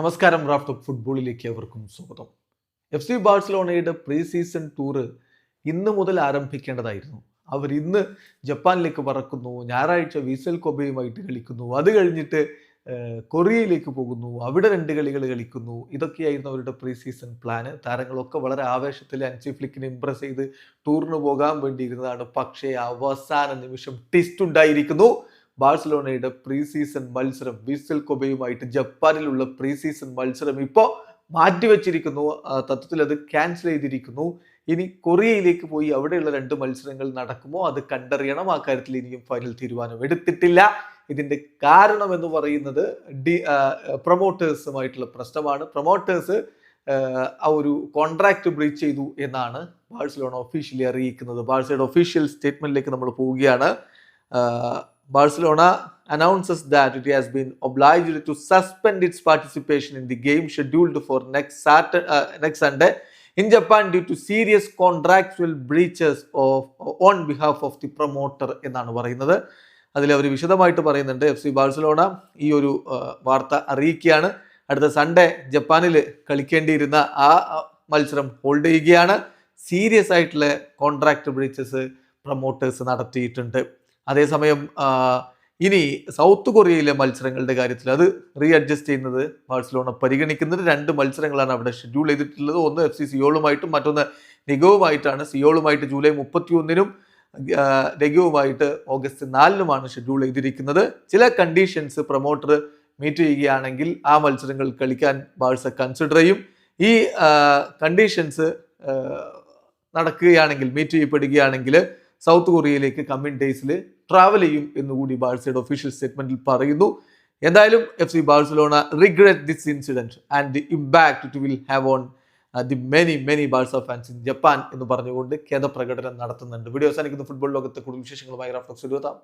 നമസ്കാരം. റാഫ്റ്റ് ഫുട്ബോളിലേക്ക് അവർക്കും സ്വാഗതം. FC ബാഴ്സലോണയുടെ പ്രീ സീസൺ ടൂറ് ഇന്ന് മുതൽ ആരംഭിക്കേണ്ടതായിരുന്നു. അവർ ഇന്ന് ജപ്പാനിലേക്ക് പറക്കുന്നു, ഞായറാഴ്ച വിസൽ കൊബയുമായിട്ട് കളിക്കുന്നു, അത് കഴിഞ്ഞിട്ട് കൊറിയയിലേക്ക് പോകുന്നു, അവിടെ 2 കളികൾ കളിക്കുന്നു. ഇതൊക്കെയായിരുന്നു അവരുടെ പ്രീ സീസൺ പ്ലാന്. താരങ്ങളൊക്കെ വളരെ ആവേശത്തിൽ ഹൻസി ഫ്ലിക്കിനെ ഇംപ്രസ് ചെയ്ത് ടൂറിന് പോകാൻ വേണ്ടിയിരുന്നതാണ്. പക്ഷേ അവസാന നിമിഷം ട്വിസ്റ്റ് ഉണ്ടായിരിക്കുന്നു. ബാഴ്സലോണയുടെ പ്രീ സീസൺ മത്സരം വിസൽ കൊബയുമായിട്ട് ജപ്പാനിലുള്ള പ്രീ സീസൺ മത്സരം ഇപ്പോൾ മാറ്റിവെച്ചിരിക്കുന്നു. തത്വത്തിൽ അത് ക്യാൻസൽ ചെയ്തിരിക്കുന്നു. ഇനി കൊറിയയിലേക്ക് പോയി അവിടെയുള്ള 2 മത്സരങ്ങൾ നടക്കുമോ അത് കണ്ടറിയണം. ആ കാര്യത്തിൽ ഇനിയും ഫൈനൽ തീരുമാനം എടുത്തിട്ടില്ല. ഇതിന്റെ കാരണം എന്ന് പറയുന്നത് പ്രൊമോട്ടേഴ്സുമായിട്ടുള്ള പ്രശ്നമാണ്. പ്രൊമോട്ടേഴ്സ് ആ ഒരു കോൺട്രാക്ട് ബ്രീച്ച് ചെയ്തു എന്നാണ് ബാഴ്സലോണ ഒഫീഷ്യലി അറിയിക്കുന്നത്. ബാഴ്സയുടെ ഒഫീഷ്യൽ സ്റ്റേറ്റ്മെന്റിലേക്ക് നമ്മൾ പോവുകയാണ്. Barcelona announces that it has been obliged to suspend its participation in the game scheduled for next Sunday in Japan due to serious contractual breaches on behalf of the promoter എന്നാണ് പറയുന്നത്. അതിൽ അവർ വിശദമായിട്ട് പറയുന്നുണ്ട്. FC Barcelona ഈ ഒരു വാർത്ത അറിയിക്കുകയാണ്. അടുത്ത സൺഡേ ജപ്പാനിൽ കളിക്കേണ്ടിയിരുന്ന ആ മത്സരം ഹോൾഡ് ചെയ്യുകയാണ്. സീരിയസ് ആയിട്ടുള്ള കോൺട്രാക്ട് ബ്രീച്ചസ് പ്രൊമോട്ടേഴ്സ് നടത്തിയിട്ടുണ്ട്. അതേസമയം ഇനി സൗത്ത് കൊറിയയിലെ മത്സരങ്ങളുടെ കാര്യത്തിൽ അത് റീഅഡ്ജസ്റ്റ് ചെയ്യുന്നത് ബാഴ്സലോണ പരിഗണിക്കുന്നത്. 2 മത്സരങ്ങളാണ് അവിടെ ഷെഡ്യൂൾ ചെയ്തിട്ടുള്ളത്. ഒന്ന് FC സിയോളുമായിട്ടും മറ്റൊന്ന് നെഗോവുമായിട്ടാണ്. സിയോളുമായിട്ട് ജൂലൈ 31-നും നെഗോവുമായിട്ട് ഓഗസ്റ്റ് 4-നുമാണ് ഷെഡ്യൂൾ ചെയ്തിരിക്കുന്നത്. ചില കണ്ടീഷൻസ് പ്രൊമോട്ടർ മീറ്റ് ചെയ്യുകയാണെങ്കിൽ ആ മത്സരങ്ങൾ കളിക്കാൻ ബാഴ്സ കൺസിഡർ ചെയ്യും. ഈ കണ്ടീഷൻസ് നടക്കുകയാണെങ്കിൽ, മീറ്റ് ചെയ്യപ്പെടുകയാണെങ്കിൽ സൗത്ത് കൊറിയയിലേക്ക് കമ്മിങ് ഡേയ്സിൽ ട്രാവൽ ചെയ്യും എന്നുകൂടി ബാഴ്സയുടെ ഒഫീഷ്യൽ സ്റ്റേറ്റ്മെന്റിൽ പറയുന്നു. എന്തായാലും FC Barcelona regret this incident and the impact it will have on the many Barca fans in Japan എന്ന് പറഞ്ഞുകൊണ്ട് ഖേദപ്രകടനം നടത്തുന്നുണ്ട്. വീഡിയോ അവസാനിക്കുന്ന ഫുട്ബോൾ ലോകത്തെ കൂടുതൽ വിശേഷങ്ങളുമായി റാഫ്റ്റോക്സ് എത്താം.